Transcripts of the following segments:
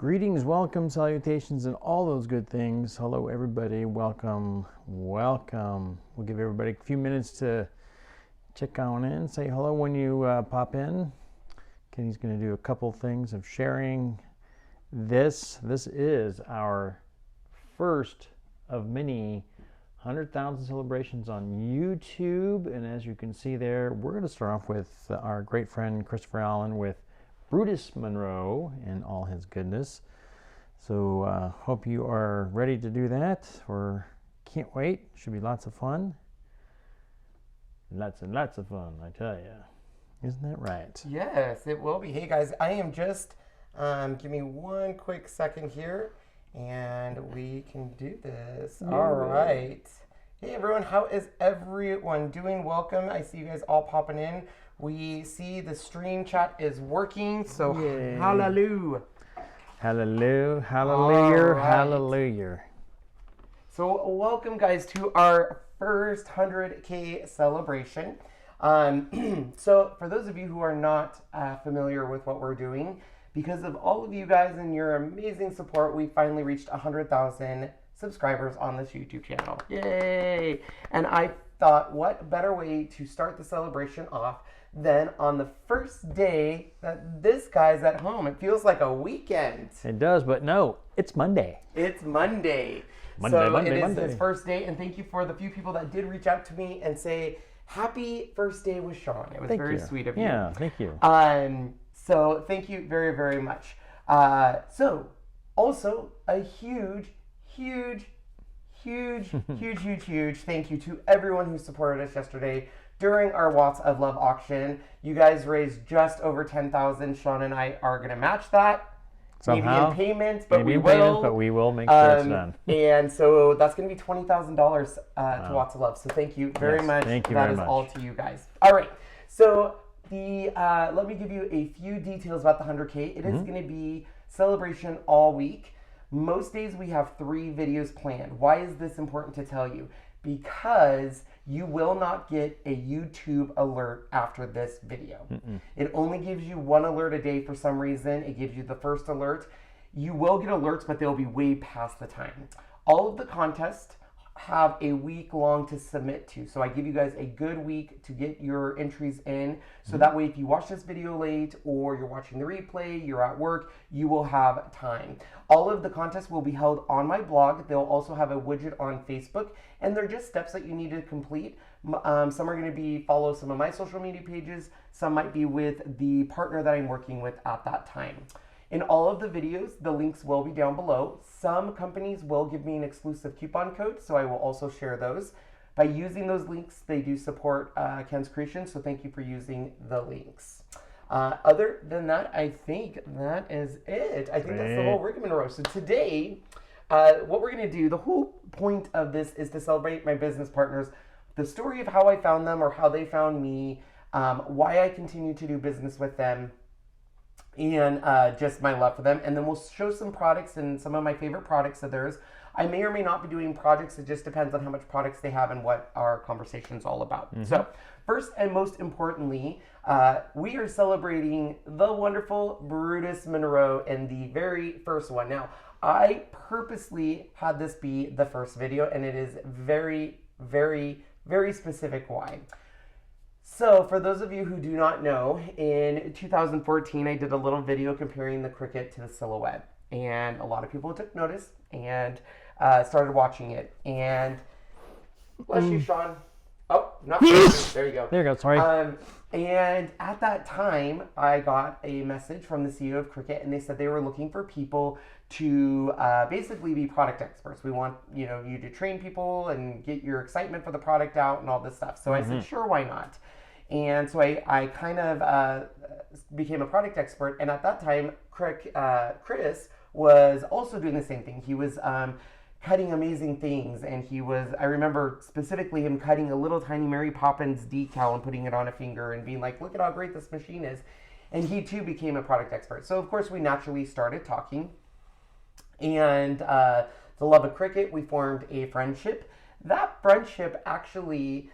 Greetings, welcome, salutations, and all those good things. Hello, everybody. Welcome, welcome. We'll give everybody a few minutes to check on in, say hello when you pop in. Kenny's going to do a couple things of sharing this. This is our first of many 100,000 celebrations on YouTube. And as you can see there, we're going to start off with our great friend Christopher Allen with Brutus Monroe and all his goodness. So hope you are ready to do that, or can't wait. Should be lots of fun. Lots and lots of fun, I tell you. Isn't that right? Yes, it will be. Hey guys, I am just, give me one quick second here and we can do this. All right. Hey everyone, how is everyone doing? Welcome. I see you guys all popping in. We see the stream chat is working, so Yay. hallelujah. Hallelujah, hallelujah, Right. hallelujah. So welcome guys to our first 100K celebration. So for those of you who are not familiar with what we're doing, because of all of you guys and your amazing support, we finally reached 100,000 subscribers on this YouTube channel. Yay! And I thought, what better way to start the celebration off than on the first day that this guy's at home. It feels like a weekend. It does, but no, it's Monday. It's Monday. Monday. It is his first day, and thank you for the few people that did reach out to me and say, happy first day with Sean. It was very sweet of you. Yeah, thank you. So thank you very, very much. So also a huge thank you to everyone who supported us yesterday during our Watts of Love auction. You guys raised just over 10,000. Sean and I are going to match that. Somehow, maybe in payment, but maybe we in will. payment, but we will make sure it's done. And so that's going to be $20,000 to Watts of Love. So thank you very much. Thank you that very is much. all to you guys. All right. So let me give you a few details about the 100K. It is going to be celebration all week. Most days we have 3 videos planned. Why is this important to tell you? Because you will not get a YouTube alert after this video. It only gives you 1 alert a day for some reason. It gives you the first alert. You will get alerts, but they'll be way past the time. All of the contests have a week long to submit to. So I give you guys a good week to get your entries in. So that way, if you watch this video late or you're watching the replay, you're at work, you will have time. All of the contests will be held on my blog. They'll also have a widget on Facebook, and they're just steps that you need to complete. Some are going to be follow some of my social media pages. Some might be with the partner that I'm working with at that time. In all of the videos, the links will be down below. Some companies will give me an exclusive coupon code, so I will also share those. By using those links, they do support Ken's Kreations, so thank you for using the links. Other than that, I think that is it. I think that's the whole rigmarole. So today, what we're going to do, the whole point of this is to celebrate my business partners, the story of how I found them or how they found me, why I continue to do business with them, and just my love for them. And then we'll show some products and some of my favorite products of theirs. I may or may not be doing projects. It just depends on how much products they have and what our conversation's all about. So first and most importantly, we are celebrating the wonderful Brutus Monroe in the very first one. Now, I purposely had this be the first video, and it is very, very, very specific why. So for those of you who do not know, in 2014, I did a little video comparing the Cricut to the Silhouette. And a lot of people took notice and started watching it. And bless you, Sean. Oh, not there you go. There you go, sorry. And at that time, I got a message from the CEO of Cricut, and they said they were looking for people to basically be product experts. We want you to train people and get your excitement for the product out and all this stuff. So I said, sure, why not? And so I kind of became a product expert. And at that time, Chris was also doing the same thing. He was cutting amazing things. And I remember specifically him cutting a little tiny Mary Poppins decal and putting it on a finger and being like, look at how great this machine is. And he too became a product expert. So of course we naturally started talking. And the love of Cricut, we formed a friendship. That friendship actually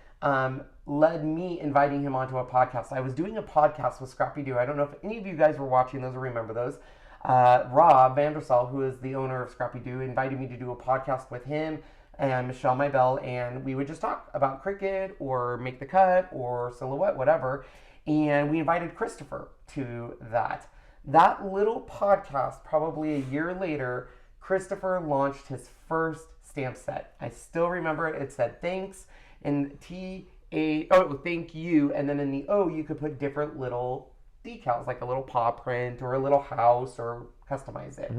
led me inviting him onto a podcast. I was doing a podcast with Scrappy Doo. I don't know if any of you guys were watching those or remember those. Rob Vandersall, who is the owner of Scrappy Doo, invited me to do a podcast with him and Michelle, my belle, and we would just talk about Cricut or Make the Cut or Silhouette, whatever. And we invited Christopher to that. That little podcast, probably a year later, Christopher launched his first stamp set. I still remember it. It said thanks and thank you, and then in the O you could put different little decals, like a little paw print or a little house, or customize it.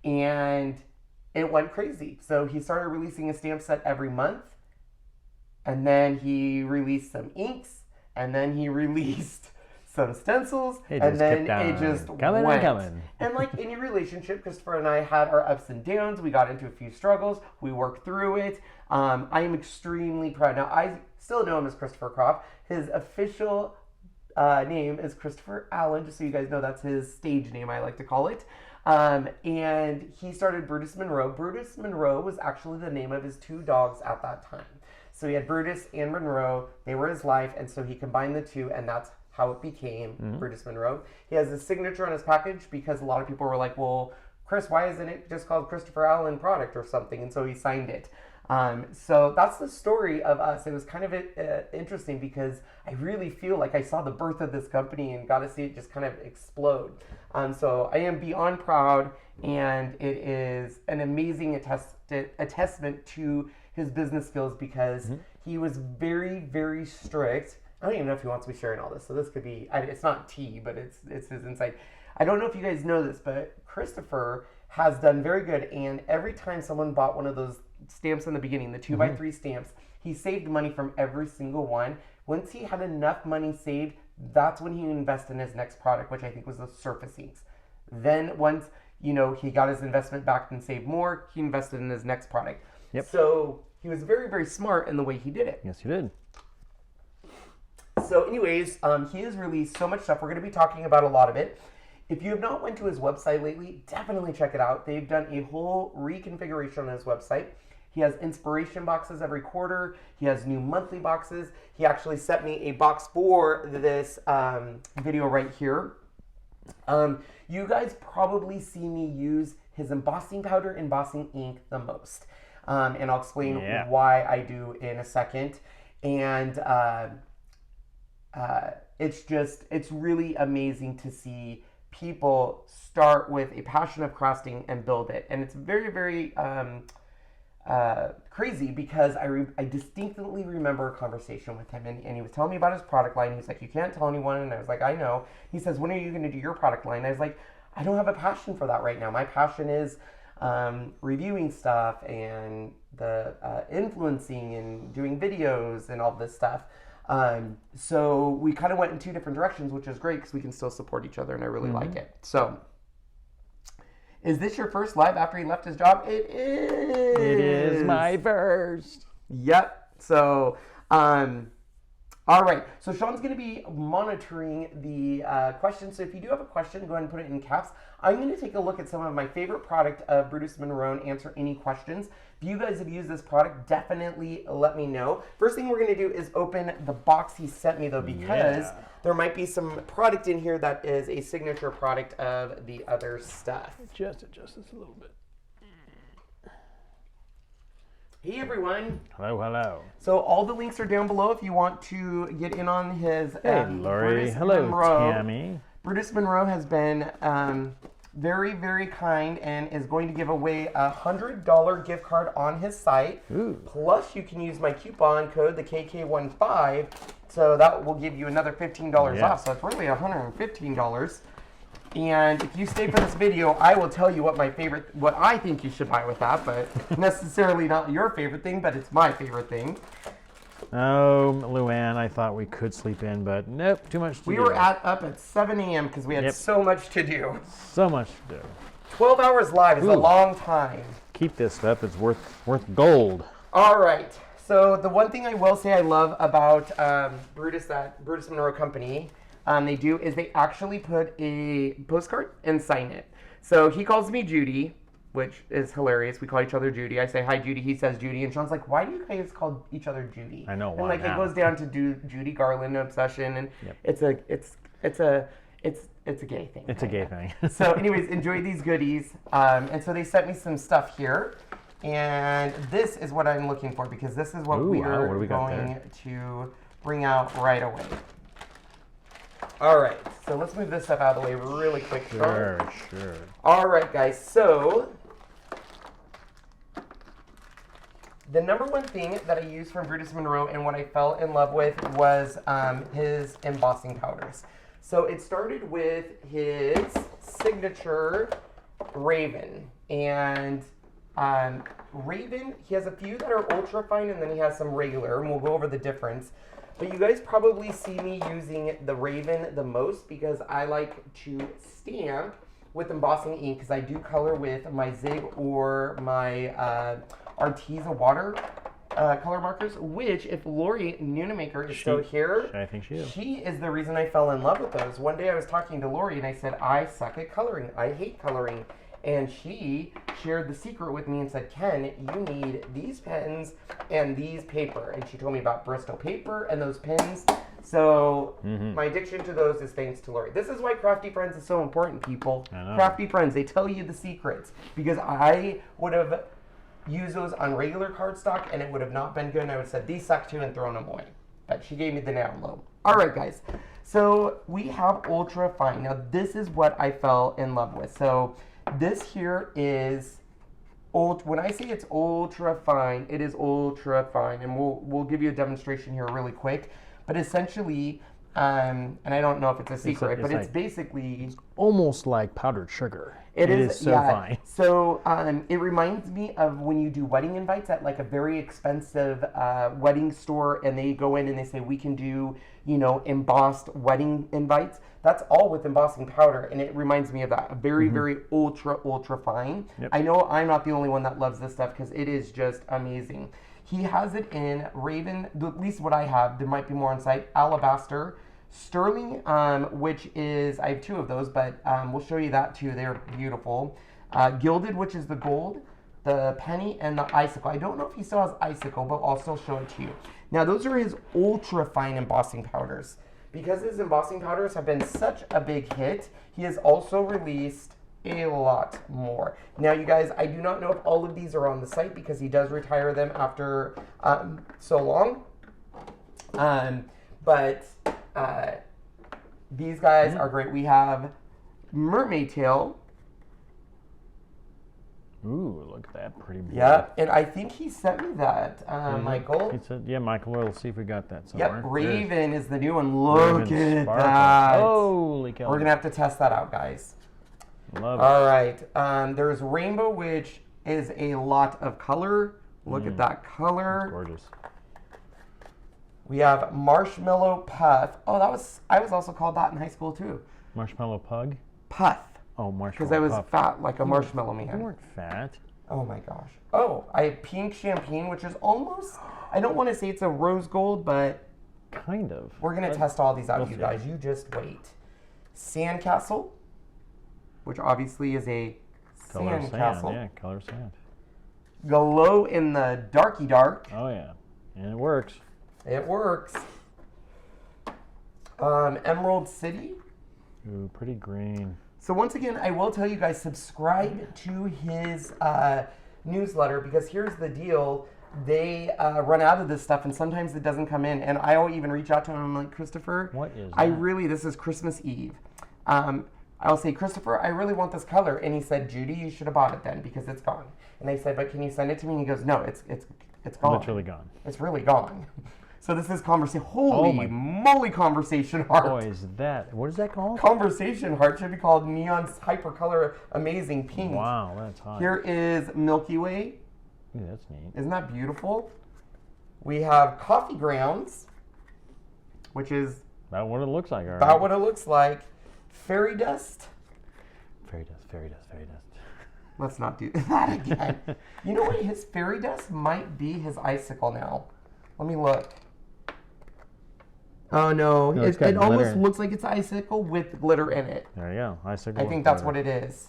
And it went crazy. So he started releasing a stamp set every month, and then he released some inks, and then he released some stencils, and then it just went. And like any relationship, Christopher and I had our ups and downs. We got into a few struggles. We worked through it. I am extremely proud. Now, I still know him as Christopher Croft. His official name is Christopher Allen, just so you guys know that's his stage name, I like to call it. And he started Brutus Monroe. Brutus Monroe was actually the name of his 2 dogs at that time. So he had Brutus and Monroe. They were his life, and so he combined the 2, and that's how it became Brutus Monroe. He has his signature on his package because a lot of people were like, well, Chris, why isn't it just called Christopher Allen Product or something? And so he signed it. So that's the story of us. It was kind of interesting because I really feel like I saw the birth of this company and got to see it just kind of explode. So I am beyond proud, and it is an amazing attestment to his business skills because he was very, very strict. I don't even know if he wants me sharing all this, so this could be, it's not tea, but it's his insight. I don't know if you guys know this, but Christopher has done very good, and every time someone bought one of those stamps in the beginning, the 2x3 stamps, he saved money from every single one. Once he had enough money saved, that's when he invested in his next product, which I think was the surface inks. Then once, he got his investment back and saved more, he invested in his next product. Yep. So he was very, very smart in the way he did it. Yes, he did. So anyways, he has released so much stuff. We're going to be talking about a lot of it. If you have not went to his website lately, definitely check it out. They've done a whole reconfiguration on his website. He has inspiration boxes every quarter. He has new monthly boxes. He actually sent me a box for this video right here. You guys probably see me use his embossing powder, embossing ink the most. And I'll explain why I do in a second. And it's really amazing to see people start with a passion of crafting and build it. And it's very, very crazy because I distinctly remember a conversation with him, and he was telling me about his product line. He's like, you can't tell anyone. And I was like, I know. He says, when are you going to do your product line? I was like, I don't have a passion for that right now. My passion is reviewing stuff and the influencing and doing videos and all this stuff. So we kind of went in 2 different directions, which is great because we can still support each other, and I really like it. So, is this your first live after he left his job? It is. It is my first. Yep. So, all right. So Sean's going to be monitoring the questions. So if you do have a question, go ahead and put it in caps. I'm going to take a look at some of my favorite product of Brutus Monroe and answer any questions. If you guys have used this product, definitely let me know. First thing we're going to do is open the box he sent me, though, because there might be some product in here that is a signature product of the other stuff. Just adjust this a little bit. Hey everyone. Hello, hello. So all the links are down below if you want to get in on his Hey Lori. Brutus Hello Monroe. Tammy. Brutus Monroe has been very, very kind and is going to give away a $100 gift card on his site. Ooh. Plus you can use my coupon code, the KK15, so that will give you another $15 off. So it's really $115. And if you stay for this video, I will tell you what I think you should buy with that, but necessarily not your favorite thing, but it's my favorite thing. Oh, Luann, I thought we could sleep in, but nope, too much to do. We were up at 7 a.m. because we had so much to do. So much to do. 12 hours live is a long time. Keep this stuff, it's worth gold. All right. So the one thing I will say I love about Brutus Monroe Company, they do is they actually put a postcard and sign it. So he calls me Judy, which is hilarious. We call each other Judy. I say, hi, Judy. He says Judy. And Sean's like, why do you guys call each other Judy? I know why. And like now. It goes down to Judy Garland obsession. And it's It's a gay thing. It's a gay thing. So anyways, enjoy these goodies. And so they sent me some stuff here. And this is what I'm looking for because this is what we are going to bring out right away. All right, so let's move this stuff out of the way really quick. Sure. All right, guys, so the number one thing that I used from Brutus Monroe and what I fell in love with was his embossing powders. So it started with his signature Raven. And Raven, he has a few that are ultra fine and then he has some regular, and we'll go over the difference. But you guys probably see me using the Raven the most because I like to stamp with embossing ink because I do color with my Zig or my Arteza water color markers, which if Lori Nunemaker is still here, I think she is. She is the reason I fell in love with those. One day I was talking to Lori and I said, I suck at coloring. I hate coloring. And she shared the secret with me and said, Ken, you need these pens and these paper. And she told me about Bristol paper and those pens. So my addiction to those is thanks to Lori. This is why Crafty Friends is so important, people. Crafty Friends, they tell you the secrets. Because I would have used those on regular cardstock and it would have not been good. And I would have said, these suck too, and thrown them away. But she gave me the down low. All right, guys. So we have ultra fine. Now this is what I fell in love with. So this here is when I say it's ultra fine, it is ultra fine, and we'll give you a demonstration here really quick. But essentially, and I don't know if it's a secret, but it's basically almost like powdered sugar. It is so fine. So it reminds me of when you do wedding invites at like a very expensive wedding store, and they go in and they say we can do embossed wedding invites. That's all with embossing powder, and it reminds me of that. Very, very ultra fine. Yep. I know I'm not the only one that loves this stuff because it is just amazing. He has it in Raven, at least what I have. There might be more on site. Alabaster, Sterling, which is, I have two of those, but we'll show you that too. They're beautiful. Gilded, which is the gold, the penny, and the icicle. I don't know if he still has icicle, but I'll still show it to you. Now, those are his ultra fine embossing powders. Because his embossing powders have been such a big hit, he has also released a lot more. Now, you guys, I do not know if all of these are on the site because he does retire them after so long. But these guys are great. We have Mermaid Tail. Ooh, look at that pretty boy. Yeah, and I think he sent me that, Michael. He said, yeah, Michael, we'll see if we got that somewhere. Yep, Raven is the new one. Look at Sparkle. that. Holy cow. We're going to have to test that out, guys. Love it. All right. There's Rainbow, which is a lot of color. Look at that color. That's gorgeous. We have Marshmallow Puff. Oh, I was also called that in high school, too. Marshmallow Pug? Puff. Oh, marshmallow because I was puff. fat like a marshmallow man. You weren't fat. Oh my gosh. Oh, I have Pink Champagne, which is almost, I don't want to say it's a rose gold, but kind of. We're going to test all these out, you guys. You just wait. Sandcastle, which obviously is a sandcastle. Yeah, color sand. Glow in the Darky Dark. Oh, yeah. And it works. It works. Emerald City. Ooh, pretty green. So once again, I will tell you guys, subscribe to his newsletter because here's the deal. They run out of this stuff and sometimes it doesn't come in. And I'll even reach out to him and I'm like, Christopher, what is that? This is Christmas Eve. I'll say, Christopher, I really want this color. And he said, Judy, you should have bought it then because it's gone. And I said, but can you send it to me? And he goes, no, it's gone. Literally gone. It's really gone. So this is conversation. Holy moly, conversation heart. Boy, is that, what is that called? Conversation heart should be called Neon Hypercolor Amazing Pink. Wow, that's hot. Here is Milky Way. Ooh, that's neat. Isn't that beautiful? We have Coffee Grounds, which is about what it looks like. All right. About what it looks like. Fairy Dust. Fairy dust, fairy dust, fairy dust. Let's not do that again. You know what? His Fairy Dust might be his icicle now. Let me look. Oh no, it almost looks like it's icicle with glitter in it. There you go, icicle. I think that's what it is.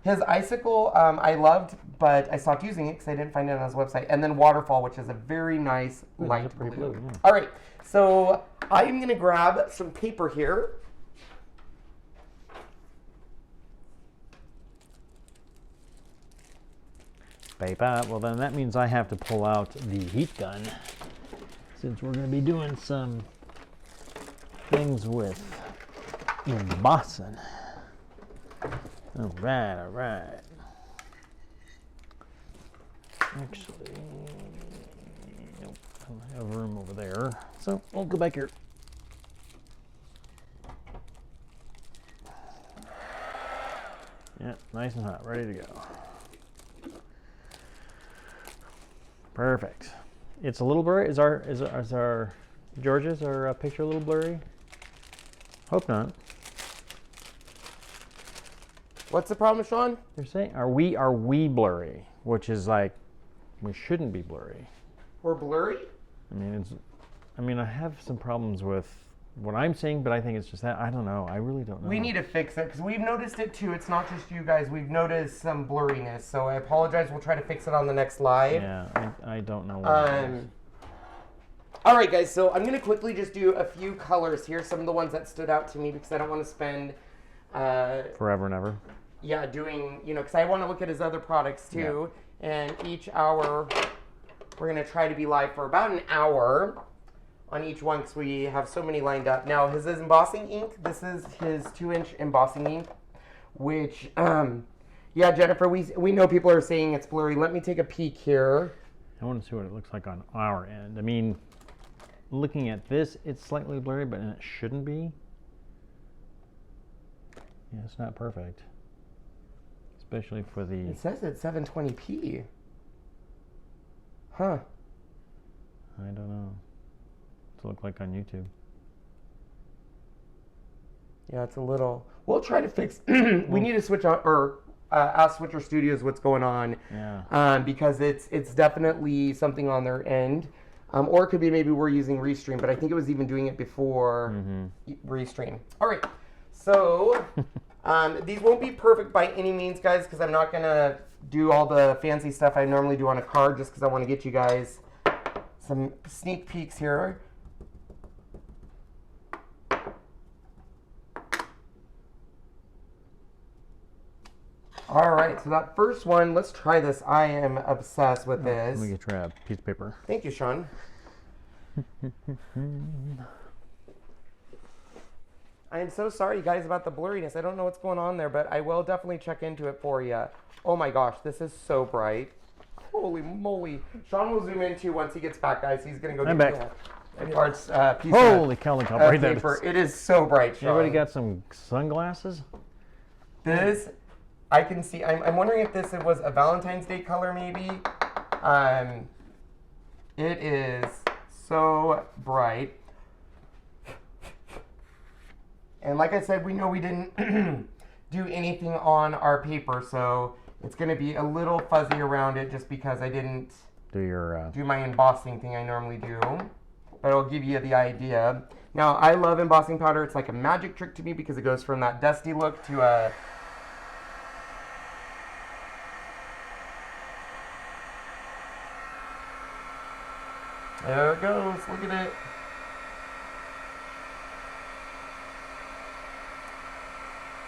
His icicle, I loved, but I stopped using it because I didn't find it on his website. And then Waterfall, which is a very nice light blue. All right, so I am going to grab some paper here. Paper. Well, then that means I have to pull out the heat gun, since we're going to be doing some things with embossing. All right, all right. Actually, nope, I don't have room over there, so we'll go back here. Yeah, nice and hot, ready to go. Perfect. It's a little blurry. Is our George's picture a little blurry? Hope not. What's the problem, Sean? They're saying are we blurry, which is like we shouldn't be blurry. We're blurry? I mean I have some problems with what I'm seeing, but I think it's just that I don't know. I really don't know. We need to fix it because we've noticed it too. It's not just you guys. We've noticed some blurriness, so I apologize. We'll try to fix it on the next live. Yeah, I don't know what it is. All right, guys. So I'm gonna quickly just do a few colors here. Some of the ones that stood out to me because I don't want to spend forever and ever. Yeah, doing because I want to look at his other products too. Yeah. And each hour, we're gonna try to be live for about an hour on each one because we have so many lined up. Now, his embossing ink, this is his 2-inch embossing ink, which, yeah, Jennifer, we know people are saying it's blurry. Let me take a peek here. I want to see what it looks like on our end. I mean, looking at this, it's slightly blurry, but it shouldn't be. Yeah, it's not perfect, especially for the... It says it's 720p. Huh. I don't know. Look like on YouTube. Yeah, it's a little. We'll try to fix. We need to switch on or ask Switcher Studios what's going on. Yeah. Because it's definitely something on their end, or it could be maybe we're using Restream, but I think it was even doing it before Restream. All right, so these won't be perfect by any means, guys, because I'm not gonna do all the fancy stuff I normally do on a card, just because I want to get you guys some sneak peeks here. All right, so that first one, let's try this. I am obsessed with this. Let me get you a piece of paper. Thank you, Sean. I am so sorry, guys, about the blurriness. I don't know what's going on there, but I will definitely check into it for you. Oh my gosh, this is so bright. Holy moly. Sean will zoom in too once he gets back, guys. He's going to go I'm get back. Edward's piece Holy cow, look how bright that paper. is. It is so bright, Sean. Everybody got some sunglasses? This, I can see, I'm wondering if this was a Valentine's Day color maybe. It is so bright. And like I said, we know we didn't do anything on our paper, so it's going to be a little fuzzy around it just because I didn't do my embossing thing I normally do. But it'll give you the idea. Now, I love embossing powder. It's like a magic trick to me because it goes from that dusty look to a... There it goes. Look at it.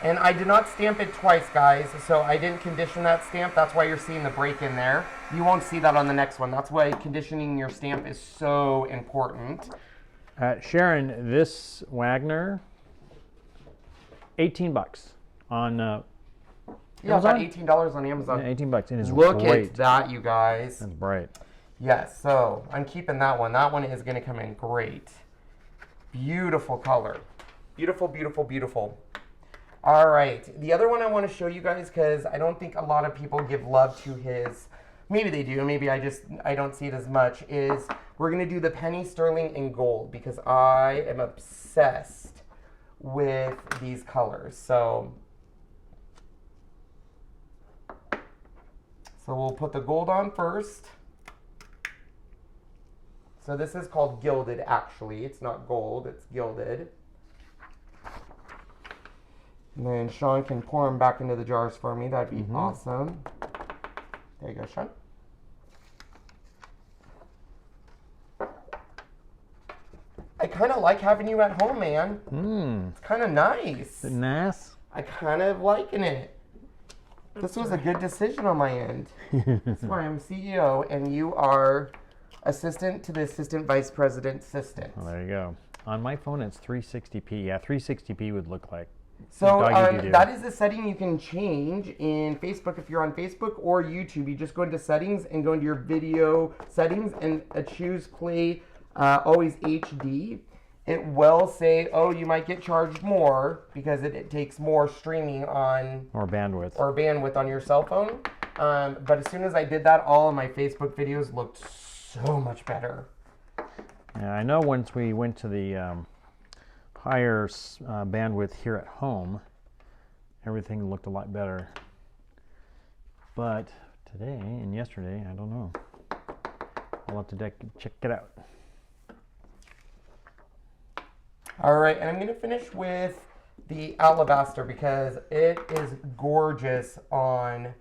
And I did not stamp it twice, guys, so I didn't condition that stamp. That's why you're seeing the break in there. You won't see that on the next one. That's why conditioning your stamp is so important. Sharon, this Wagner, 18 bucks on yeah, Amazon? about $18 on Amazon. Yeah, 18 bucks. It is Look great. at that, you guys. That's bright. Yes, so I'm keeping that one. That one is going to come in great. Beautiful color. Beautiful, beautiful, beautiful. All right, the other one I want to show you guys, because I don't think a lot of people give love to his, maybe they do, maybe I don't see it as much, is we're going to do the penny sterling in gold, because I am obsessed with these colors. So we'll put the gold on first. So this is called gilded, actually. It's not gold, it's gilded. And then Sean can pour them back into the jars for me. That'd be awesome. There you go, Sean. I kind of like having you at home, man. It's kind of nice. Is it nice? I kind of liking it. This was a good decision on my end. That's why I'm CEO and you are assistant to the assistant vice president assistant. Well, there you go. On my phone, it's 360p. Yeah, 360p would look like. So that is the setting you can change in Facebook if you're on Facebook or YouTube. You just go into settings and go into your video settings and choose play always HD. It will say, oh, you might get charged more because it takes more streaming on or bandwidth on your cell phone. But as soon as I did that, all of my Facebook videos looked so much better. Yeah, I know once we went to the higher bandwidth here at home, everything looked a lot better. But today and yesterday, I don't know. I'll have to check it out. All right, and I'm going to finish with the alabaster because it is gorgeous on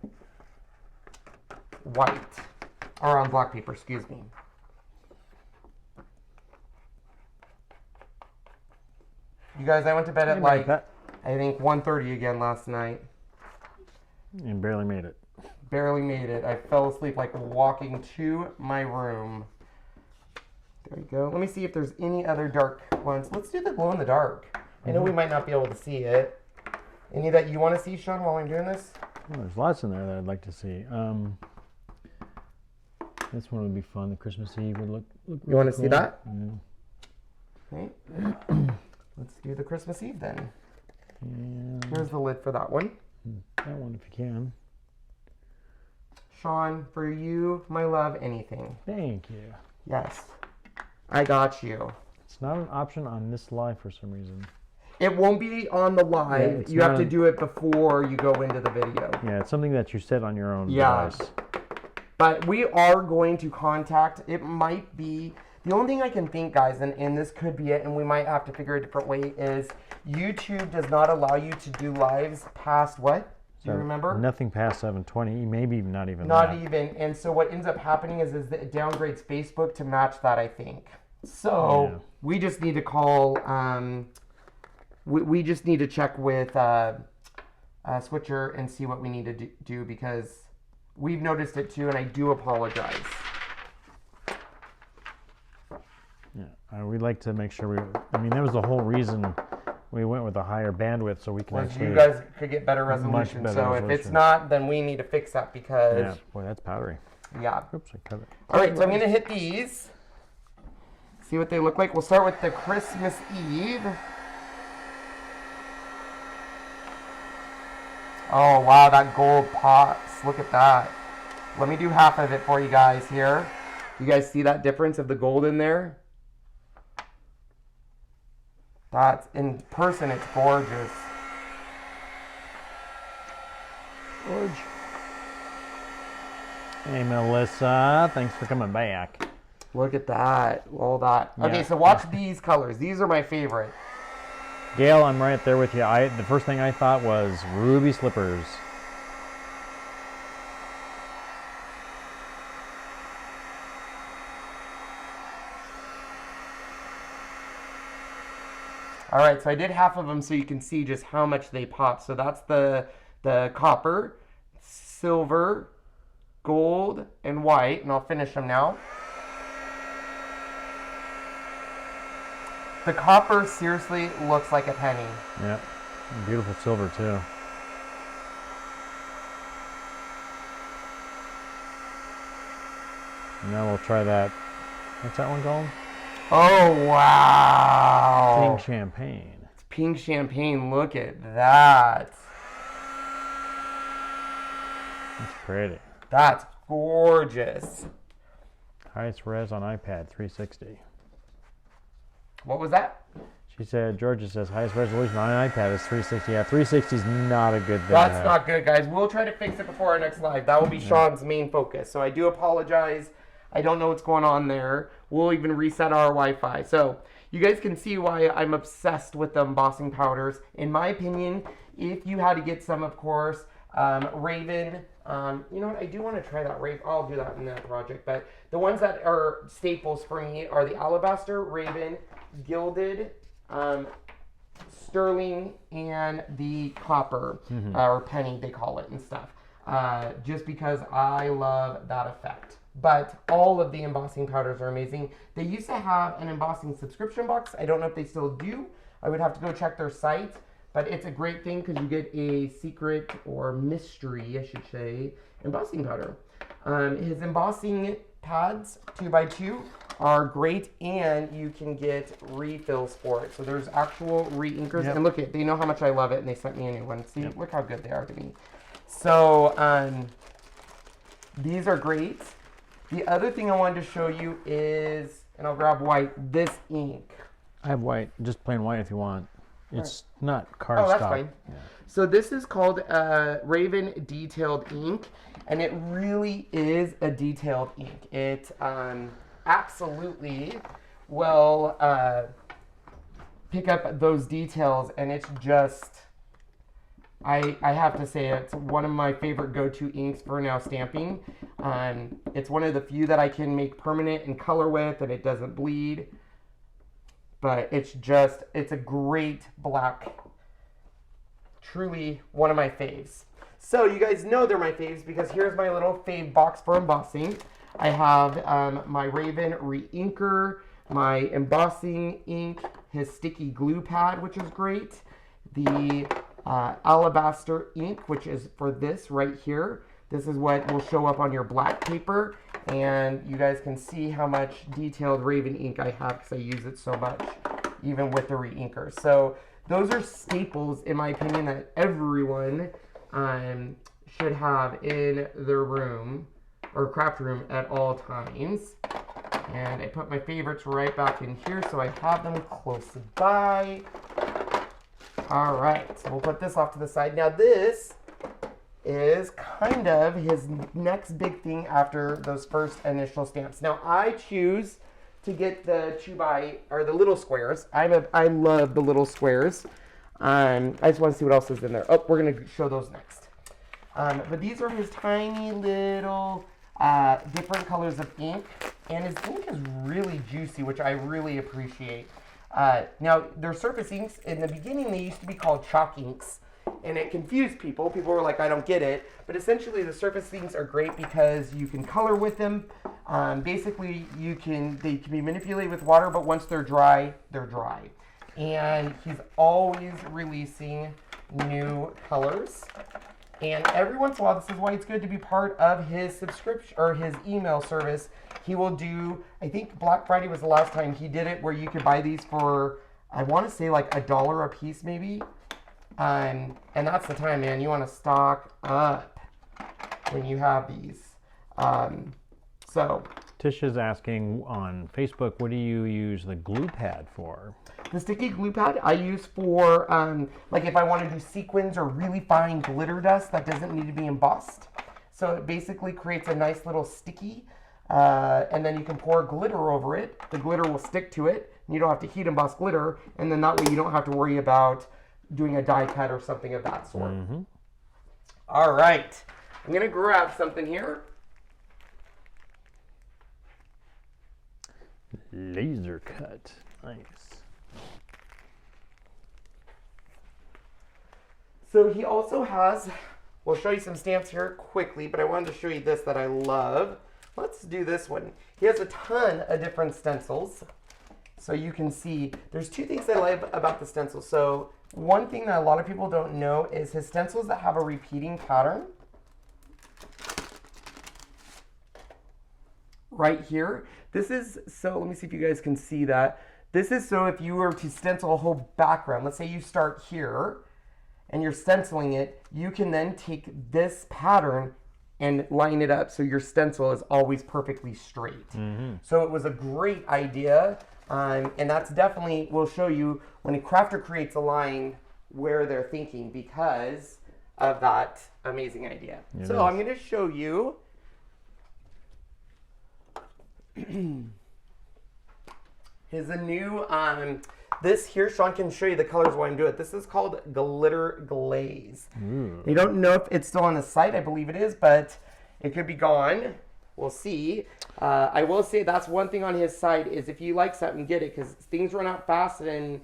white, or on black paper, excuse me. You guys, I went to bed at like, I think 1:30 again last night. And barely made it. Barely made it. I fell asleep like walking to my room. There you go. Let me see if there's any other dark ones. Let's do the glow in the dark. I know we might not be able to see it. Any that you want to see, Sean, while I'm doing this? Well, there's lots in there that I'd like to see. This one would be fun. The Christmas Eve would look really You want to cool. see that? Yeah. Okay. Let's do the Christmas Eve then. And Here's the lid for that one. that one if you can. Sean, for you, my love, anything. Thank you. Yes. I got you. It's not an option on this live for some reason. It won't be on the live. Yeah, you have to do it before you go into the video. Yeah, it's something that you set on your own device. But we are going to contact, it might be, the only thing I can think, guys, and this could be it, and we might have to figure a different way, is YouTube does not allow you to do lives past what? Do you remember? Nothing past 720, maybe not even Not that. even. And so what ends up happening is that it downgrades Facebook to match that, I think. So we just need to call, we just need to check with Switcher and see what we need to do because we've noticed it too, and I do apologize. Yeah, we'd like to make sure I mean, that was the whole reason we went with a higher bandwidth so we can actually... You guys could get better resolution. Better so resolution. if it's not, then we need to fix that because... Yeah, boy, that's powdery. Yeah. Oops, I cut it. All right, so I'm going to hit these. See what they look like. We'll start with the Christmas Eve. Oh, wow, that gold pops. Look at that. Let me do half of it for you guys here. You guys see that difference of the gold in there? That's, in person, it's gorgeous. George. Hey, Melissa. Thanks for coming back. Look at that. All that. Yeah. Okay, so watch these colors. These are my favorite. Gail, I'm right there with you. The first thing I thought was ruby slippers. All right, so I did half of them so you can see just how much they pop. So that's the copper, silver, gold, and white, and I'll finish them now. The copper seriously looks like a penny. Yeah, beautiful silver too. And now we'll try that. What's that one called? Oh, wow. Pink champagne. It's pink champagne. Look at that. That's pretty. That's gorgeous. Highest res on iPad, 360. What was that? She said, Georgia says, highest resolution on an iPad is 360. Yeah, 360 is not a good thing. That's not good, guys. We'll try to fix it before our next live. That will be Sean's main focus. So I do apologize. I don't know what's going on there. We'll even reset our Wi-Fi. So you guys can see why I'm obsessed with the embossing powders. In my opinion, if you had to get some, of course, Raven. You know what? I do want to try that Raven. I'll do that in that project. But the ones that are staples for me are the Alabaster, Raven, Gilded, Sterling, and the Copper, or Penny, they call it, and stuff. just because I love that effect. But all of the embossing powders are amazing. They used to have an embossing subscription box. I don't know if they still do. I would have to go check their site. But it's a great thing because you get a secret or mystery, I should say, embossing powder. His embossing pads, 2x2, are great, and you can get refills for it. So there's actual re-inkers. Yep. And look at, they know how much I love it, and they sent me a new one. See, look how good they are to me. So these are great. The other thing I wanted to show you is, and I'll grab white, this ink. I have white, just plain white if you want. It's not cardstock. Oh, that's fine. Yeah. So this is called Raven Detailed Ink, and it really is a detailed ink. It absolutely will pick up those details, and it's just, I have to say, it's one of my favorite go-to inks for now stamping. It's one of the few that I can make permanent and color with, and it doesn't bleed. But it's a great black. Truly one of my faves. So you guys know they're my faves because here's my little fave box for embossing. I have my Raven re-inker, my embossing ink, his sticky glue pad, which is great. The alabaster ink, which is for this right here. This is what will show up on your black paper, and you guys can see how much detailed Raven ink I have because I use it so much, even with the re-inker. So those are staples, in my opinion, that everyone should have in their room or craft room at all times. And I put my favorites right back in here so I have them close by. All right, so we'll put this off to the side. Now this is kind of his next big thing after those first initial stamps. Now I choose to get the 2x or the little squares. I love the little squares. I just want to see what else is in there. Oh, we're gonna show those next. But these are his tiny little different colors of ink, and his ink is really juicy, which I really appreciate. Now their surface inks in the beginning they used to be called chalk inks. And it confused people. People were like, I don't get it. But essentially, the surface inks are great because you can color with them. Basically, they can be manipulated with water, but once they're dry, they're dry. And he's always releasing new colors. And every once in a while, this is why it's good to be part of his subscription or his email service. He will do, I think Black Friday was the last time he did it, where you could buy these for, I want to say like $1 a piece, maybe. And that's the time, man. You want to stock up when you have these. So Tisha's asking on Facebook, what do you use the glue pad for? the sticky glue pad I use for like if I want to do sequins or really fine glitter dust that doesn't need to be embossed. So it basically creates a nice little sticky, and then you can pour glitter over it. The glitter will stick to it. And you don't have to heat emboss glitter, and then that way you don't have to worry about doing a die cut or something of that sort. Mm-hmm. All right, I'm gonna grab something here. Laser cut, nice. So he also has, we'll show you some stamps here quickly, but I wanted to show you this that I love. Let's do this one. He has a ton of different stencils. So you can see, there's two things I like about the stencils. So one thing that a lot of people don't know is his stencils that have a repeating pattern. Right here. This is, so let me see if you guys can see that. This is so if you were to stencil a whole background, let's say you start here and you're stenciling it, you can then take this pattern and line it up so your stencil is always perfectly straight. Mm-hmm. So it was a great idea. And that's definitely, we'll show you when a crafter creates a line where they're thinking because of that amazing idea. Yes. So I'm going to show you here's a new, this here, Sean can show you the colors while I'm doing it. This is called Glitter Glaze. You don't know if it's still on the site, I believe it is, but it could be gone. We'll see. I will say that's one thing on his site is if you like something, get it, because things run out fast and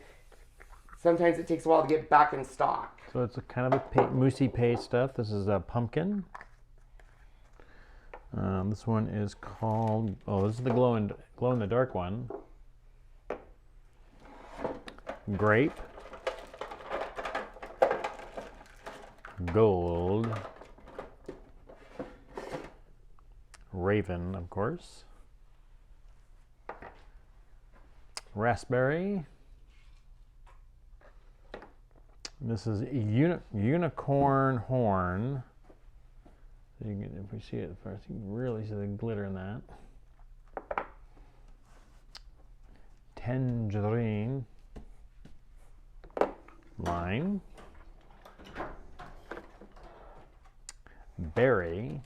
sometimes it takes a while to get back in stock. So it's a kind of a moussey paste stuff. This is a pumpkin. This one is called, oh, this is the glow in the dark one. Grape. Gold. Raven, of course. Raspberry. This is unicorn horn. So you can, if we see it first, you can really see the glitter in that. Tangerine. Lime. Berry.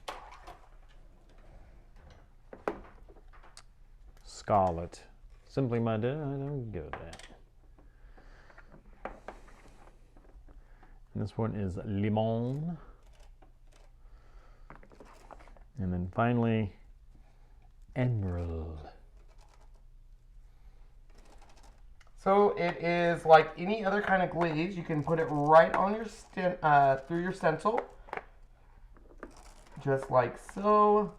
Scarlet. Simply my dear, I don't give a damn. And this one is limon. And then finally, emerald. So it is like any other kind of glaze. You can put it right on your through your stencil, just like so.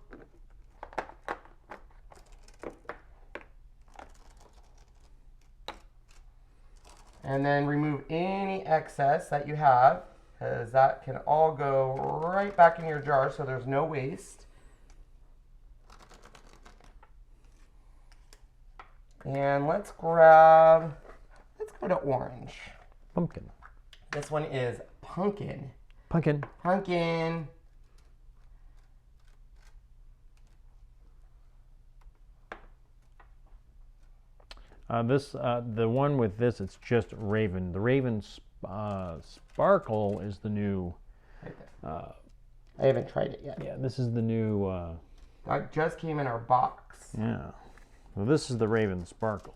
And then remove any excess that you have, because that can all go right back in your jar so there's no waste. And let's go to orange. Pumpkin. This one is pumpkin. Pumpkin. Pumpkin. The one with this, it's just Raven. The Raven Sparkle is the new. I haven't tried it yet. Yeah, this is the new. That just came in our box. Yeah. Well, this is the Raven Sparkle.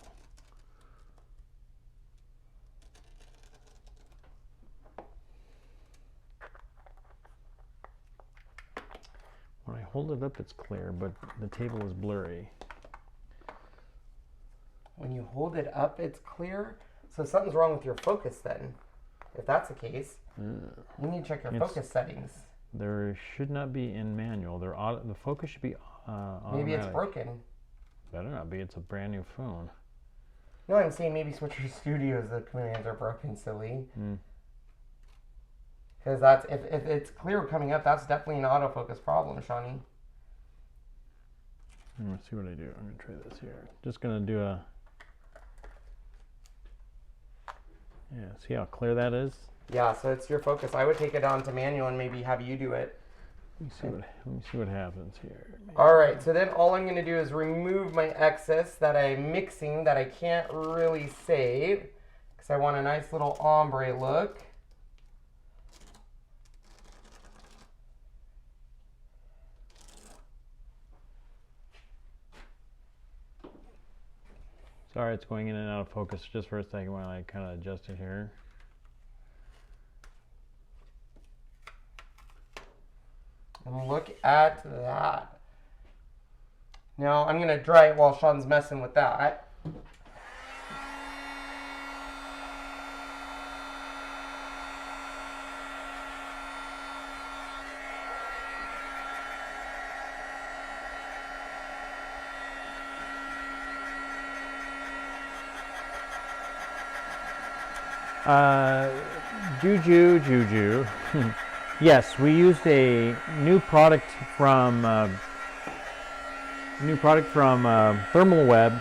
When I hold it up, it's clear, but the table is blurry. When you hold it up, it's clear. So something's wrong with your focus then. If that's the case, you need to check your focus settings. There should not be in manual. The focus should be automatic. Maybe it's broken. Better not be. It's a brand new phone. No, I'm saying maybe Switcher Studios, the commands are broken, silly. Because that's if it's clear coming up, that's definitely an autofocus problem, Shawnee. Let's see what I do. I'm gonna try this here. Just gonna do a. Yeah, see how clear that is? Yeah, so it's your focus. I would take it on to manual and maybe have you do it. Let me see what happens here. Maybe. All right, so then all I'm going to do is remove my excess that I'm mixing that I can't really save because I want a nice little ombre look. Sorry, it's going in and out of focus just for a second while I kind of adjust it here. And look at that. Now I'm going to dry it while Sean's messing with that. Juju. Yes, we used a new product from Thermal Web.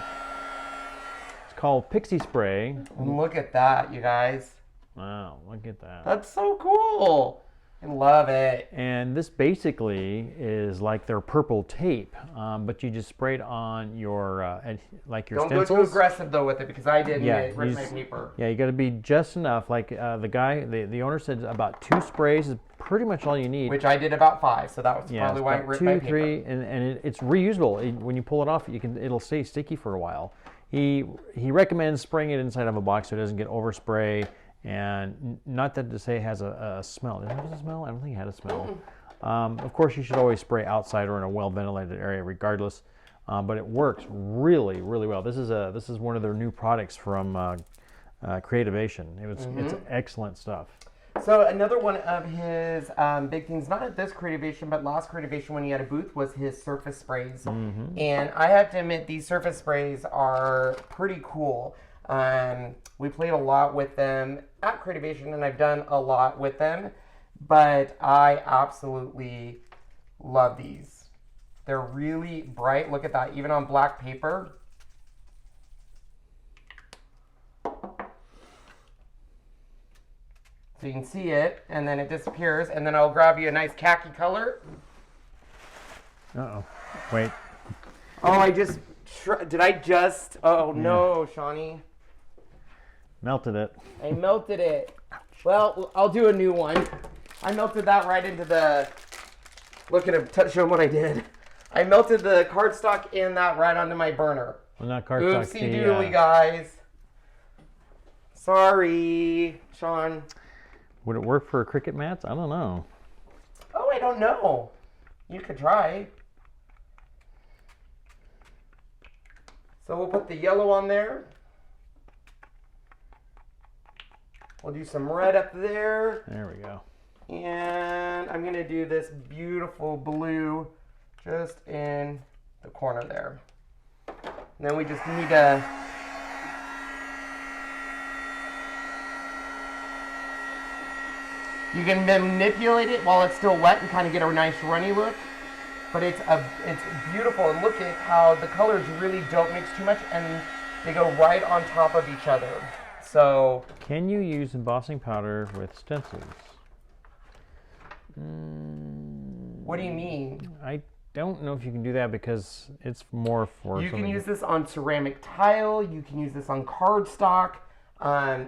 It's called Pixie Spray. And look at that, you guys. Wow, look at that. That's so cool. I love it. And this basically is like their purple tape, but you just spray it on your like your stencils. Don't go too aggressive though with it because I didn't rip my paper. Yeah, you got to be just enough. Like the owner said, about 2 sprays is pretty much all you need. Which I did about 5, so that was probably why I ripped my paper. 2, 3, and it's reusable. When you pull it off, it'll stay sticky for a while. He recommends spraying it inside of a box so it doesn't get overspray. And not that to say it has a smell. Does it have a smell? I don't think it had a smell. Of course, you should always spray outside or in a well-ventilated area regardless. But it works really, really well. This is one of their new products from Creativation. It's excellent stuff. So another one of his big things, not at this Creativation, but last Creativation when he had a booth, was his surface sprays. And I have to admit, these surface sprays are pretty cool. We played a lot with them at Creativation, and I've done a lot with them. But I absolutely love these. They're really bright. Look at that, even on black paper. So you can see it, and then it disappears, and then I'll grab you a nice khaki color. Uh-oh. Wait. Oh, did I just, oh no, Shawnee. Melted it. I melted it. Well, I'll do a new one. I melted that right into the, look at him, show him what I did. I melted the cardstock and that right onto my burner. Well, not cardstock. Oopsie doodly, guys. Sorry, Sean. Would it work for Cricut mats? I don't know. Oh, I don't know. You could try. So we'll put the yellow on there. We'll do some red up there. There we go. And I'm going to do this beautiful blue just in the corner there. And then we just need to... You can manipulate it while it's still wet and kind of get a nice runny look. But it's beautiful. And look at how the colors really don't mix too much and they go right on top of each other. So... Can you use embossing powder with stencils? What do you mean? I don't know if you can do that because it's more for... You can use this on ceramic tile. You can use this on cardstock.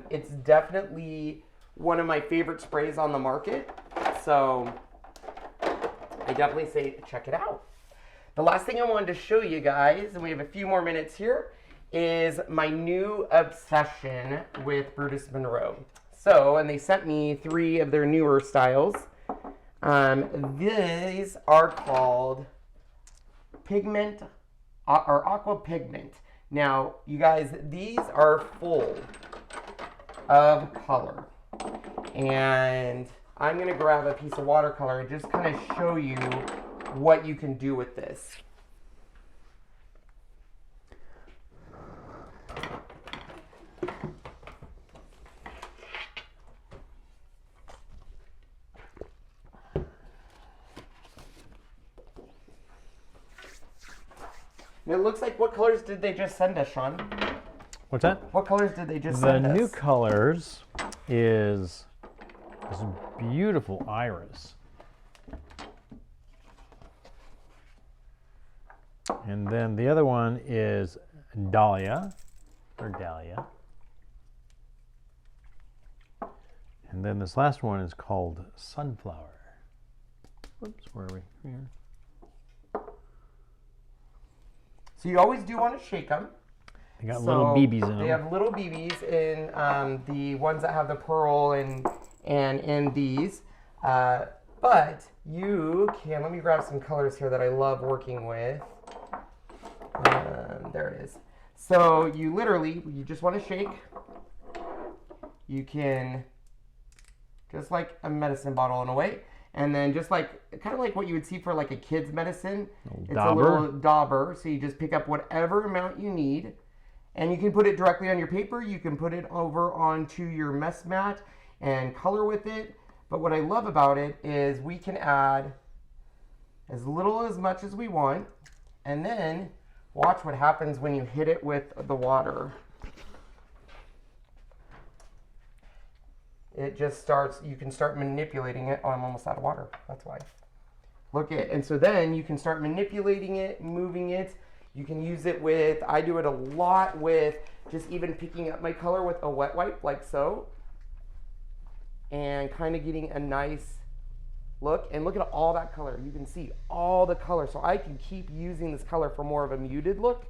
It's definitely one of my favorite sprays on the market. So I definitely say check it out. The last thing I wanted to show you guys, and we have a few more minutes here, is my new obsession with Brutus Monroe. So, and they sent me 3 of their newer styles. These are called Pigment, or Aqua Pigment. Now, you guys, these are full of color. And I'm gonna grab a piece of watercolor and just kind of show you what you can do with this. It looks like, what colors did they just send us, Sean? What's that? What colors did they just send us? The new colors is this beautiful iris. And then the other one is Dahlia, or Dahlia. And then this last one is called Sunflower. Whoops, where are we? Here. So you always do want to shake them. They got little BBs in them. They have little BBs in the ones that have the pearl and in these. But you can, let me grab some colors here that I love working with. There it is. So you literally, you just want to shake. You can, just like a medicine bottle in a way. And then just like, kind of like what you would see for like a kid's medicine. It's a little dauber. So you just pick up whatever amount you need. And you can put it directly on your paper. You can put it over onto your mess mat and color with it. But what I love about it is we can add as little as much as we want. And then watch what happens when you hit it with the water. It just starts, you can start manipulating it. Oh, I'm almost out of water. That's why. Look at, and so then you can start manipulating it, moving it. You can use it with, I do it a lot with just even picking up my color with a wet wipe like so. And kind of getting a nice look. And look at all that color. You can see all the color. So I can keep using this color for more of a muted look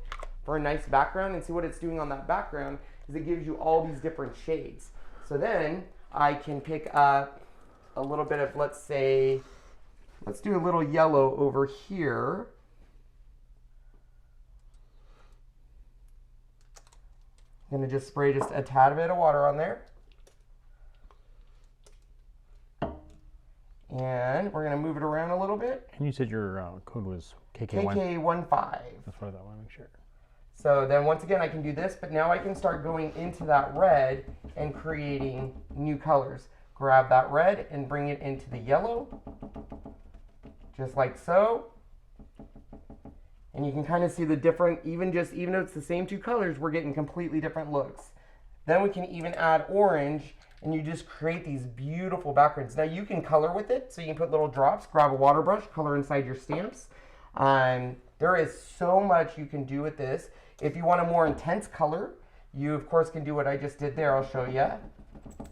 for a nice background. And see what it's doing on that background is it gives you all these different shades. So then I can pick up a little bit of, let's say, let's do a little yellow over here. I'm gonna just spray just a tad bit of water on there. And we're going to move it around a little bit. And you said your code was KK1? KK15. That's what I thought. I want to make sure. So then once again, I can do this, but now I can start going into that red and creating new colors. Grab that red and bring it into the yellow, just like so. And you can kind of see the different, even though it's the same two colors, we're getting completely different looks. Then we can even add orange, and you just create these beautiful backgrounds. Now you can color with it, so you can put little drops, grab a water brush, color inside your stamps. There is so much you can do with this. If you want a more intense color, you of course can do what I just did there. I'll show you.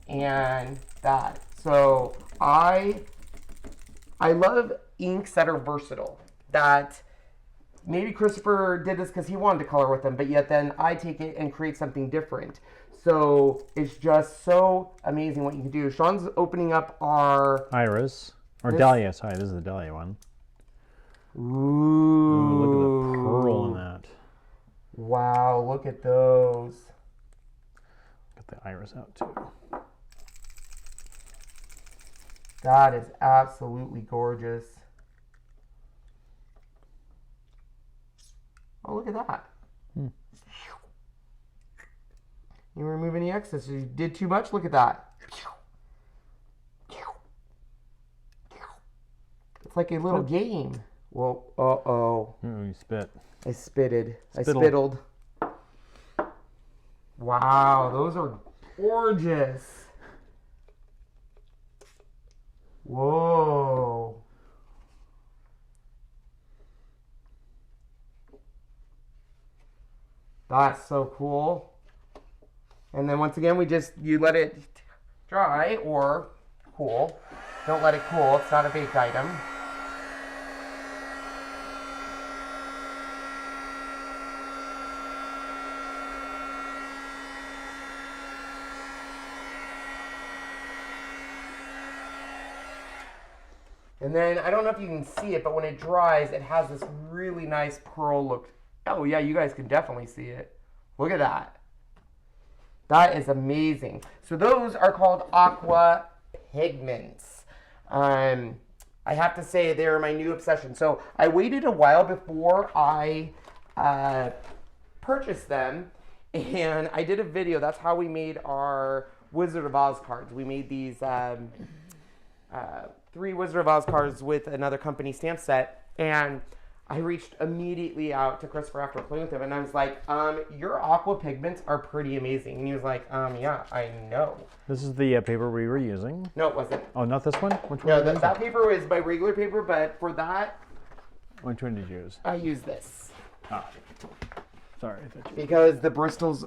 And that. So I love inks that are versatile. That maybe Christopher did this because he wanted to color with them, but yet then I take it and create something different. So it's just so amazing what you can do. Sean's opening up our Iris. Or Dahlia, sorry, this is the Dahlia one. Ooh. Look at the pearl in that. Wow, look at those. Get the iris out too. That is absolutely gorgeous. Oh, look at that. You remove any excess. If you did too much, look at that. It's like a little game. Well, uh-oh. You spit. I spitted. I spittled. Wow, those are gorgeous. Whoa. That's so cool. And then once again, you let it dry or cool. Don't let it cool, it's not a baked item. And then, I don't know if you can see it, but when it dries, it has this really nice pearl look. Oh yeah, you guys can definitely see it. Look at that. That is amazing. So those are called Aqua Pigments. I have to say they're my new obsession. So I waited a while before I purchased them, and I did a video. That's how we made our Wizard of Oz cards. We made these 3 Wizard of Oz cards with another company stamp set, and I reached immediately out to Christopher after playing with him, and I was like, your Aqua Pigments are pretty amazing. And he was like, yeah, I know. This is the paper we were using. No, it wasn't. Oh, not this one? Which one? No, that paper was my regular paper, but for that, which one did you use? I used this. Ah, sorry. Because the Bristols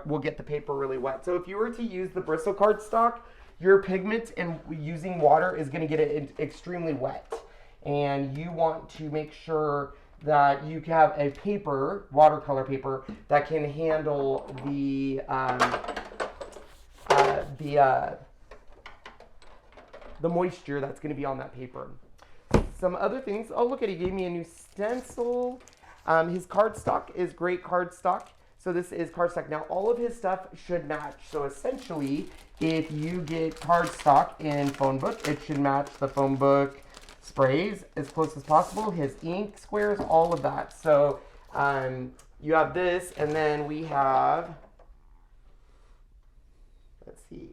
will get the paper really wet. So if you were to use the Bristol cardstock, your pigment and using water is going to get it extremely wet. And you want to make sure that you have a paper, watercolor paper, that can handle the moisture that's going to be on that paper. Some other things. Oh, look at it. He gave me a new stencil. His cardstock is great cardstock. So this is cardstock. Now, all of his stuff should match. So essentially, if you get cardstock in phone book, it should match the phone book sprays as close as possible. His ink squares, all of that. So you have this, and then we have, let's see,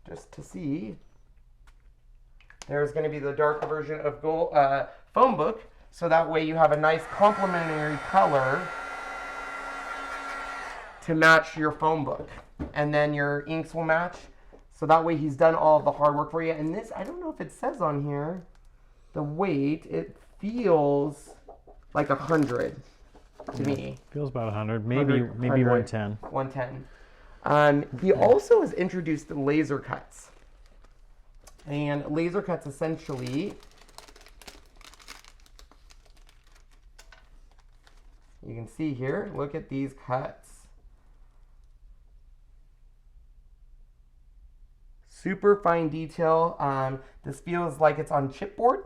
just to see, there's going to be the darker version of gold phone book. So that way you have a nice complementary color to match your phone book, and then your inks will match. So that way he's done all of the hard work for you. And this, I don't know if it says on here, the weight, it feels like 100 to me. Feels about 100, maybe 110. 110. He also has introduced laser cuts. And laser cuts essentially, you can see here, look at these cuts. Super fine detail. This feels like it's on chipboard.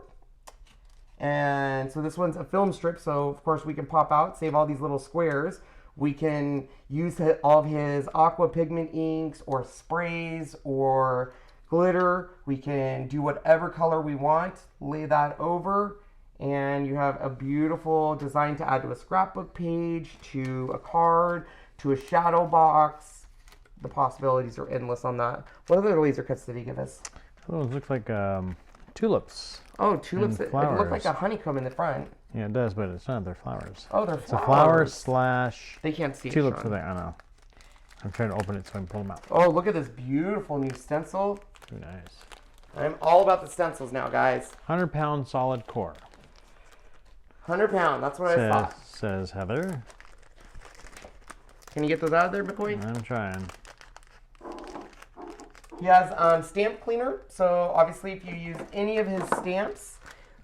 And so this one's a film strip, so of course we can pop out, save all these little squares. We can use all of his Aqua Pigment inks or sprays or glitter. We can do whatever color we want, lay that over, and you have a beautiful design to add to a scrapbook page, to a card, to a shadow box. The possibilities are endless on that. What other laser cuts did he give us? Oh, it looks like tulips. Oh, tulips. It flowers. looked like a honeycomb in the front. Yeah, it does, but it's not. They're flowers. Oh, they're It's flowers. a flower slash They can't see tulips it, for Sean. that. I know. I'm trying to open it so I can pull them out. Oh, look at this beautiful new stencil. Very nice. I'm all about the stencils now, guys. 100-pound solid core. 100 pound. That's what I thought. Says Heather. Can you get those out of there, McCoy? I'm trying. He has stamp cleaner. So obviously, if you use any of his stamps,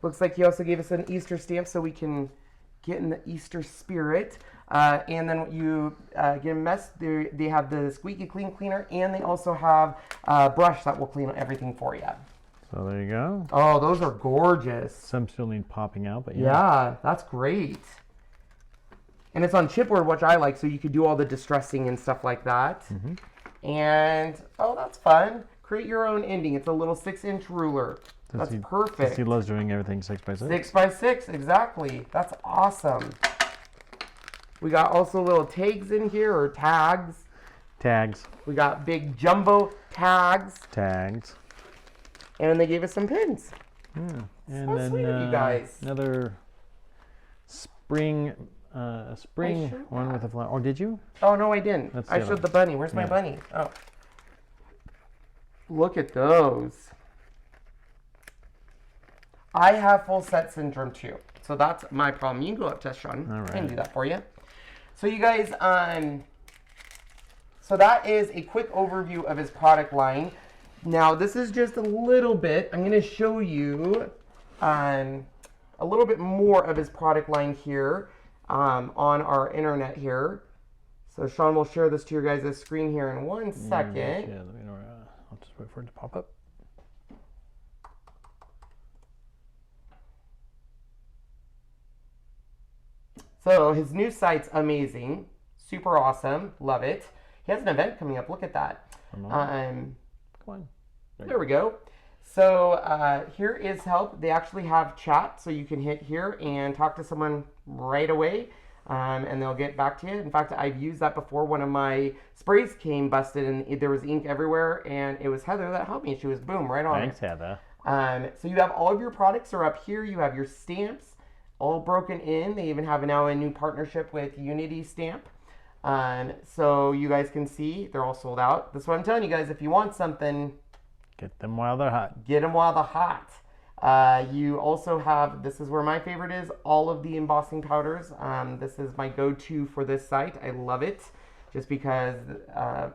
looks like he also gave us an Easter stamp so we can get in the Easter spirit. And then you get a mess. They have the squeaky clean cleaner, and they also have a brush that will clean everything for you. So there you go. Oh, those are gorgeous. Some still need popping out, but yeah. Yeah, that's great. And it's on chipboard, which I like, so you could do all the distressing and stuff like that. Mm-hmm. And, oh, that's fun. Create your own ending. It's a little 6-inch ruler. That's perfect. He loves doing everything 6x6. 6x6, exactly. That's awesome. We got also little tags in here, or tags. Tags. We got big jumbo tags. Tags. And they gave us some pins. Yeah. And So then sweet of you guys. another spring, spring showed one with a flower. Oh, did you? Oh, no, I didn't. That's I the showed other the bunny. Where's my bunny? Oh. Look at those. I have full set syndrome too. So that's my problem. You can go up to Sean. All I can right. do that for you. So you guys, so that is a quick overview of his product line. Now this is just a little bit. I'm going to show you a little bit more of his product line here on our internet here. So Sean will share this to your guys' screen here in 1 second. Yeah, let me know. I'll just wait for it to pop up. So his new site's amazing, super awesome, love it. He has an event coming up. Look at that. Come on. There we go. So here is help. They actually have chat, so you can hit here and talk to someone right away, and they'll get back to you. In fact, I've used that before. One of my sprays came busted, and there was ink everywhere, and it was Heather that helped me. She was boom right on. Thanks, Heather. So you have all of your products are up here. You have your stamps all broken in. They even have now a new partnership with Unity Stamp. So you guys can see they're all sold out. That's what I'm telling you guys. If you want something, get them while they're hot. get them while they're hot. You also have, this is where my favorite is, all of the embossing powders. This is my go-to for this site. I love it just because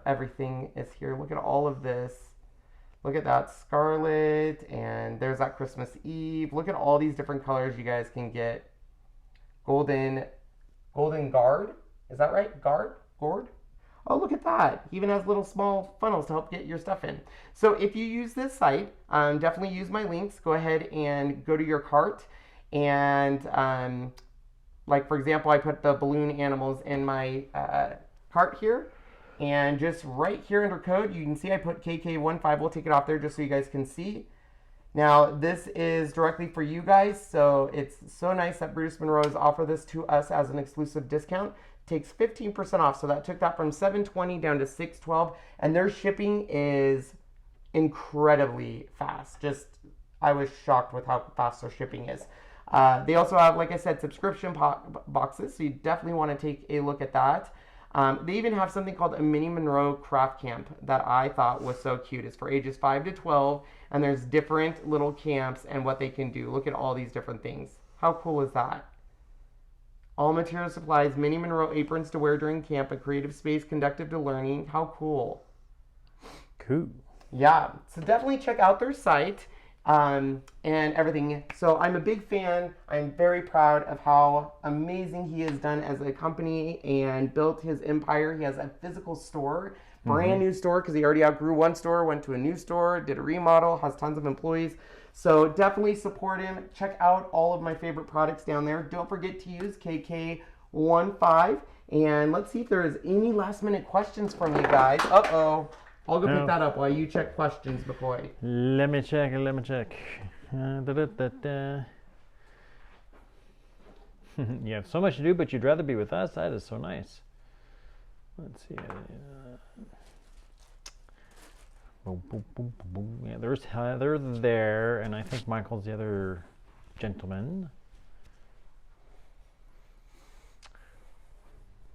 everything is here. Look at all of this. Look at that scarlet, and there's that Christmas Eve. Look at all these different colors you guys can get. Golden Guard, is that right? Gourd? Oh, look at that. Even has little small funnels to help get your stuff in. So if you use this site, definitely use my links. Go ahead and go to your cart. And like, for example, I put the balloon animals in my cart here. And just right here under code, you can see I put KK15. We'll take it off there just so you guys can see. Now, this is directly for you guys, so it's so nice that Brutus Monroe's offer this to us as an exclusive discount. Takes 15% off, so that took that from $7.20 down to $6.12, and their shipping is incredibly fast. Just, I was shocked with how fast their shipping is. They also have, like I said, subscription boxes, so you definitely want to take a look at that. They even have something called a mini Monroe craft camp that I thought was so cute. It's for ages 5 to 12, and there's different little camps and what they can do. Look at all these different things. How cool is that? All material supplies, mini Monroe aprons to wear during camp, a creative space conducive to learning. How cool. Cool. Yeah, so definitely check out their site and everything. So I'm a big fan. I'm very proud of how amazing he has done as a company and built his empire. He has a physical store, brand new store, because he already outgrew one store, went to a new store, did a remodel, has tons of employees. So definitely support him. Check out all of my favorite products down there. Don't forget to use KK15. And let's see if there is any last minute questions from you guys. Uh-oh. I'll go pick that up while you check questions, McCoy. Let me check. You have so much to do, but you'd rather be with us. That is so nice. Let's see. Yeah, there's Heather there, and I think Michael's the other gentleman.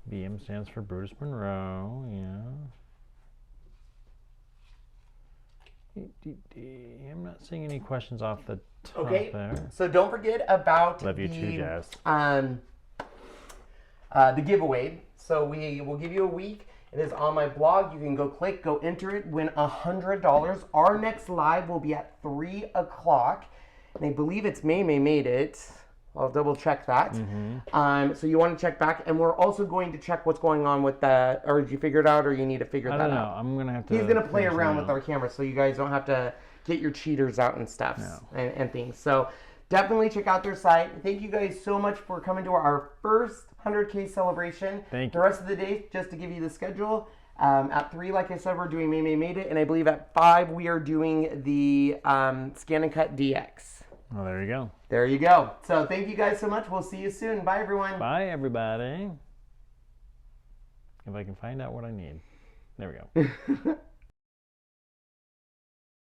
BM stands for Brutus Monroe, yeah. I'm not seeing any questions off the top there. So don't forget about Love you too, Jazz. The giveaway. So we will give you a week. It is on my blog. You can go click, go enter it, win $100. Our next live will be at 3 o'clock. And I believe it's May made it. I'll double check that. So you want to check back. And we're also going to check what's going on with the, or did you figure it out, or you need to figure that out? I don't know. I'm going to have to. He's going to play around with our camera so you guys don't have to get your cheaters out and stuff and things. So definitely check out their site. Thank you guys so much for coming to our first 100K celebration. Thank you. The rest of the day, just to give you the schedule, at 3, like I said, we're doing May Made It. And I believe at 5, we are doing the Scan and Cut DX. Well, there you go. There you go. So thank you guys so much. We'll see you soon. Bye, everyone. Bye, everybody. If I can find out what I need. There we go.